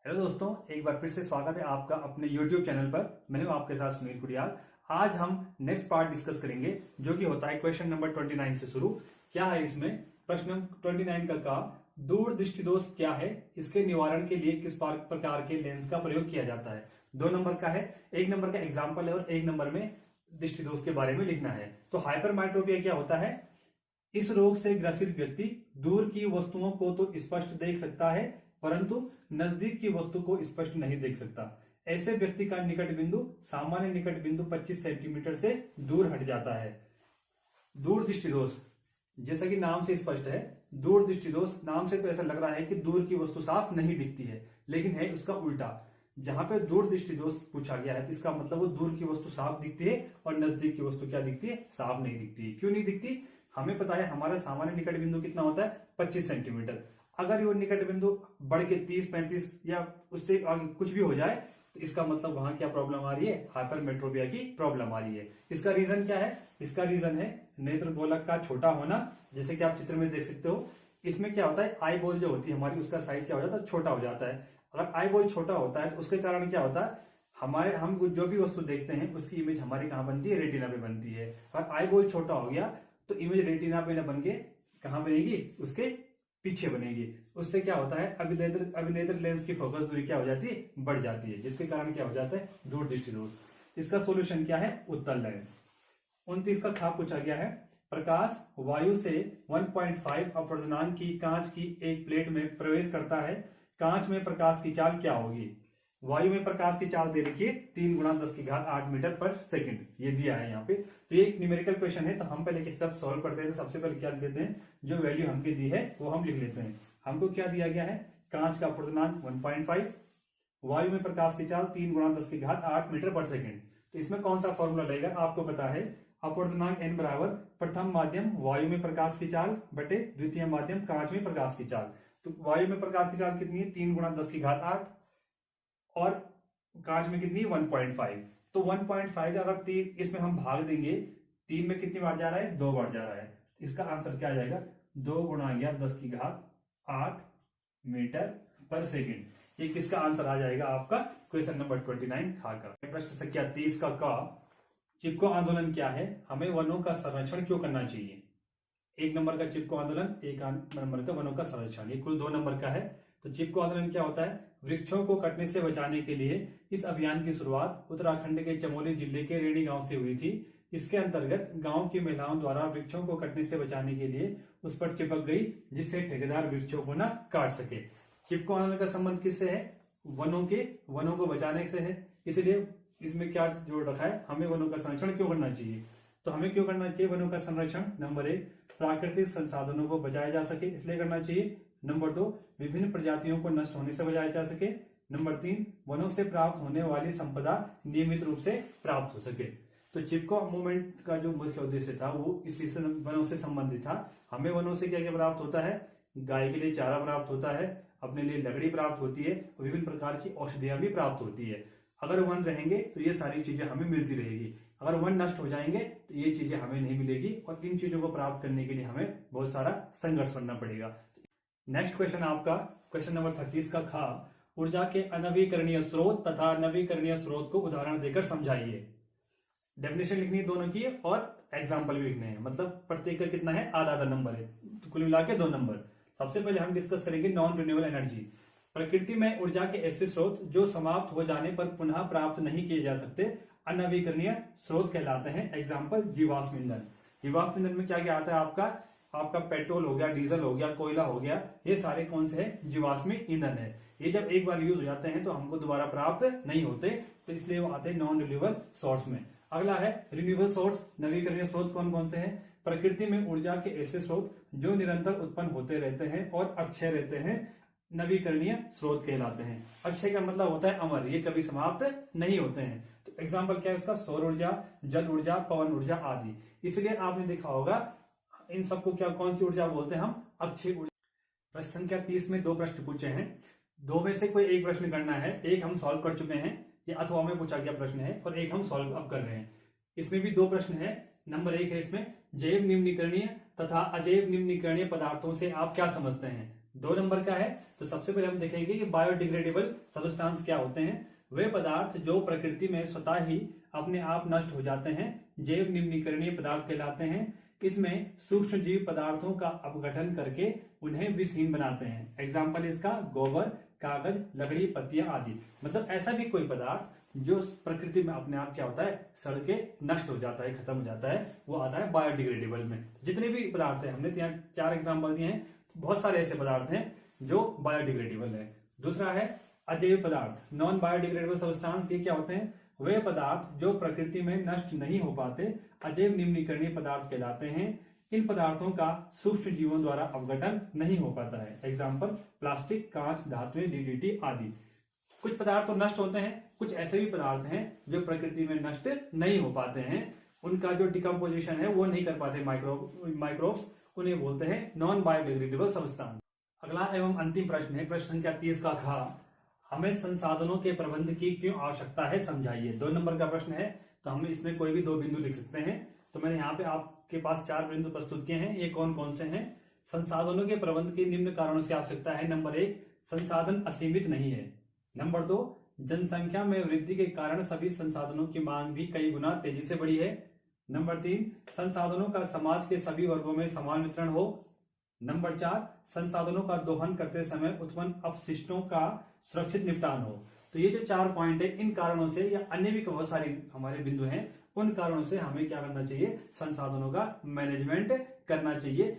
Hello दोस्तों, एक बार फिर से स्वागत है आपका अपने YouTube चैनल पर। मैं हूं आपके साथ सुनील कुडियाल। आज हम नेक्स्ट पार्ट डिस्कस करेंगे जो कि होता है क्वेश्चन नंबर 29 से शुरू। क्या है इसमें? प्रश्न 29 का दूर दृष्टि दोष क्या है, इसके निवारण के लिए किस प्रकार के लेंस का प्रयोग किया जाता है। 2 नंबर का है, 1 नंबर का एग्जाम्पल है और 1 नंबर में दृष्टि दोष के बारे में लिखना है। तो हाइपरमेट्रोपिया क्या होता है? इस रोग से ग्रसित व्यक्ति दूर की वस्तुओं को तो स्पष्ट देख सकता है परंतु नजदीक की वस्तु को स्पष्ट नहीं देख सकता। ऐसे व्यक्ति का निकट बिंदु सामान्य निकट बिंदु 25 सेंटीमीटर से दूर हट जाता है। दूर दृष्टि दोष, जैसा कि नाम से स्पष्ट है, दूर दृष्टि दोष नाम से तो ऐसा लग रहा है कि दूर की वस्तु साफ नहीं दिखती है, लेकिन है उसका उल्टा। जहां पे दूर दृष्टि दोष पूछा गया है तो इसका मतलब वो दूर की वस्तु साफ दिखती है और नजदीक की वस्तु क्या दिखती है? साफ नहीं दिखती है। क्यों नहीं दिखती? हमें पता है हमारा सामान्य निकट बिंदु कितना होता है? 25 सेंटीमीटर। अगर वो निकट बिंदु बढ़ के 30-35 या उससे आगे कुछ भी हो जाए तो इसका मतलब वहां क्या प्रॉब्लम आ रही है? हाइपरमेट्रोपिया की प्रॉब्लम आ रही है। इसका रीजन क्या है? इसका रीजन है नेत्र गोलक का छोटा होना। जैसे कि आप चित्र में देख सकते हो, इसमें क्या होता है, आई बॉल जो होती है हमारी, उसका साइज क्या हो जाता है? छोटा हो जाता है। अगर आई बॉल छोटा होता है तो उसके कारण क्या होता है, हम जो भी वस्तु देखते हैं उसकी इमेज हमारी कहां बनती है? रेटिना पे बनती है। अगर आई बॉल छोटा हो गया तो इमेज रेटिना पे न बन के कहां बनेगी? उसके पीछे बनेगी। उससे क्या होता है, अभिनेत्र लेंस की फोकस दूरी क्या हो जाती है? बढ़ जाती है, जिसके कारण क्या हो जाता है? दूर दृष्टि दोष। इसका सॉल्यूशन क्या है? उत्तल लेंस। 29 का पूछा गया है, प्रकाश वायु से 1.5 अपवर्तनांक की कांच की एक प्लेट में प्रवेश करता है। कांच में प्रकाश की चाल क्या होगी? वायु में प्रकाश की चाल दे रखी है 3 × 10⁸ मीटर पर सेकंड, ये दिया है यहाँ पे। तो ये एक न्यूमेरिकल क्वेश्चन है, तो हम पहले सब सॉल्व करते हैं। सबसे पहले क्या लिख देते हैं, जो वैल्यू हमको दी है वो हम लिख लेते हैं। हमको क्या दिया गया है? कांच का अपवर्तनांक 1.5, वायु में प्रकाश की चाल 3 × 10⁸ मीटर पर सेकंड। तो इसमें कौन सा फॉर्मूला लगेगा? आपको पता है, अपवर्तनांक n बराबर प्रथम माध्यम वायु में प्रकाश की चाल बटे द्वितीय माध्यम कांच में प्रकाश की चाल। तो वायु में प्रकाश की चाल कितनी है? 3 × 10⁸, और कांच में कितनी? 1.5। तो 1.5 का अगर इसमें हम भाग देंगे, 3 में कितनी बार जा रहा है? 2 बार जा रहा है। इसका आंसर क्या आ जाएगा? 2 × 10⁸ मीटर पर सेकंड। ये किसका आंसर आ जाएगा? आपका क्वेश्चन नंबर 29 का। प्रश्न संख्या 30 का चिपको आंदोलन क्या है? हमें वनों का संरक्षण क्यों करना चाहिए? 1 नंबर का चिपको आंदोलन, 1 नंबर का वनों का संरक्षण, ये कुल 2 नंबर का है। तो चिपको आंदोलन क्या होता है? वृक्षों को कटने से बचाने के लिए इस अभियान की शुरुआत उत्तराखंड के चमोली जिले के रेणी गांव से हुई थी। इसके अंतर्गत गांव की महिलाओं द्वारा वृक्षों को कटने से बचाने के लिए उस पर चिपक गई, जिससे ठेकेदार वृक्षों को न काट सके। चिपको आंदोलन का संबंध किससे है? वनों को बचाने से है। इसलिए इसमें क्या जोड़ रखा है? हमें वनों का संरक्षण क्यों करना चाहिए? तो हमें क्यों करना चाहिए वनों का संरक्षण? नंबर 1, प्राकृतिक संसाधनों को बचाया जा सके इसलिए करना चाहिए। नंबर 2, विभिन्न प्रजातियों को नष्ट होने से बचाया जा सके। नंबर 3, वनों से प्राप्त होने वाली संपदा नियमित रूप से प्राप्त हो सके। तो चिपको मूवमेंट का जो मुख्य उद्देश्य था वो इसी से वनों से संबंधित था। हमें वनों से क्या क्या प्राप्त होता है? गाय के लिए चारा प्राप्त होता है, अपने लिए लकड़ी प्राप्त होती है, विभिन्न प्रकार की औषधियां भी प्राप्त होती है। अगर वन रहेंगे तो ये सारी चीजें हमें मिलती रहेगी। अगर वन नष्ट हो जाएंगे तो ये चीजें हमें नहीं मिलेगी, और इन चीजों को प्राप्त करने के लिए हमें बहुत सारा संघर्ष करना पड़ेगा। नेक्स्ट क्वेश्चन आपका क्वेश्चन नंबर 30 का ऊर्जा के अनवीकरणीय स्रोत तथा नवीकरणीय स्रोत को उदाहरण देकर समझाइए। डेफिनेशन लिखनी है दोनों की, और एग्जाम्पल भी लिखने हैं। मतलब प्रत्येक का कितना है? आधा नंबर है, तो कुल मिला के 2 नंबर। सबसे पहले हम डिस्कस करेंगे नॉन रिन्यूएबल एनर्जी। प्रकृति में ऊर्जा के ऐसे स्रोत जो समाप्त हो जाने पर पुनः प्राप्त नहीं किए जा सकते अनवीकरणीय स्रोत कहलाते हैं। एग्जाम्पल जीवाश्म ईंधन। जीवाश्म ईंधन में क्या क्या आता है? आपका पेट्रोल हो गया, डीजल हो गया, कोयला हो गया, ये सारे कौन से हैं? जीवाश्मी ईंधन है। ये जब एक बार यूज हो जाते हैं तो हमको दोबारा प्राप्त नहीं होते, तो इसलिए वो आते हैं नॉन रिन्यूएबल सोर्स में। अगला है रिन्यूएबल सोर्स। नवीकरणीय स्रोत कौन कौन से हैं? प्रकृति में ऊर्जा के ऐसे स्रोत जो निरंतर उत्पन्न होते रहते हैं और अक्षय रहते हैं, नवीकरणीय स्रोत कहलाते हैं। अक्षय का मतलब होता है अमर, ये कभी समाप्त नहीं होते हैं। तो एग्जाम्पल क्या है उसका? सौर ऊर्जा, जल ऊर्जा, पवन ऊर्जा आदि। इसलिए आपने देखा होगा इन सबको क्या, कौन सी ऊर्जा बोलते हैं? हम अक्षय ऊर्जा। प्रश्न संख्या 30 में 2 प्रश्न पूछे हैं। 2 में से कोई एक प्रश्न करना है। एक हम सॉल्व कर चुके हैं, ये अथवा में पूछा गया प्रश्न है, और एक हम सॉल्व अब कर रहे हैं। इसमें भी 2 प्रश्न है। नंबर 1 है इसमें, जैव निम्नीकरणीय तथा अजैव निम्नीकरणीय पदार्थों से आप क्या समझते हैं? 2 नंबर का है। तो सबसे पहले हम देखेंगे कि बायोडिग्रेडेबल सब्सटेंस क्या होते हैं। वे पदार्थ जो प्रकृति में स्वतः ही अपने आप नष्ट हो जाते हैं जैव निम्नीकरणीय पदार्थ कहलाते हैं। इसमें सूक्ष्म जीव पदार्थों का अपघटन करके उन्हें विषहीन बनाते हैं। एग्जाम्पल इसका गोबर, कागज, लकड़ी, पत्तियां आदि। मतलब ऐसा भी कोई पदार्थ जो प्रकृति में अपने आप क्या होता है, सड़ के नष्ट हो जाता है, खत्म हो जाता है, वो आता है बायोडिग्रेडेबल में। जितने भी पदार्थ हैं, हमने यहाँ 4 एग्जाम्पल दिए हैं, बहुत सारे ऐसे पदार्थ हैं जो बायोडिग्रेडेबल है। दूसरा है अजैव पदार्थ, नॉन बायोडिग्रेडेबल सब्सटेंस। ये क्या होते हैं? वे पदार्थ जो प्रकृति में नष्ट नहीं हो पाते अजैव निम्नीकरणीय पदार्थ कहलाते हैं। इन पदार्थों का सूक्ष्म जीवों द्वारा अपघटन नहीं हो पाता है। एग्जाम्पल प्लास्टिक, कांच, धातुएं, डीडीटी आदि। कुछ पदार्थ तो नष्ट होते हैं, कुछ ऐसे भी पदार्थ हैं जो प्रकृति में नष्ट नहीं हो पाते हैं, उनका जो डिकम्पोजिशन है वो नहीं कर पाते माइक्रोब्स, उन्हें बोलते हैं नॉन बायोडिग्रेडेबल सब्सटेंस। अगला एवं अंतिम प्रश्न है प्रश्न संख्या 30 का ख, हमें संसाधनों के प्रबंध की क्यों आवश्यकता है समझाइए। 2 नंबर का प्रश्न है, तो हम इसमें कोई भी 2 बिंदु लिख सकते हैं। तो मैंने यहाँ पे आपके पास 4 बिंदु प्रस्तुत किए हैं। ये कौन कौन से हैं? संसाधनों के प्रबंध की निम्न कारणों से आवश्यकता है। नंबर 1, संसाधन असीमित नहीं है। नंबर 2, जनसंख्या में वृद्धि के कारण सभी संसाधनों की मांग भी कई गुना तेजी से बढ़ी है। नंबर 3, संसाधनों का समाज के सभी वर्गों में समान वितरण हो। नंबर 4, संसाधनों का दोहन करते समय उत्पन्न अपशिष्टों का सुरक्षित निपटान हो। तो ये जो 4 पॉइंट है, इन कारणों से या अन्य भी बहुत सारे हमारे बिंदु हैं, उन कारणों से हमें क्या करना चाहिए? संसाधनों का मैनेजमेंट करना चाहिए।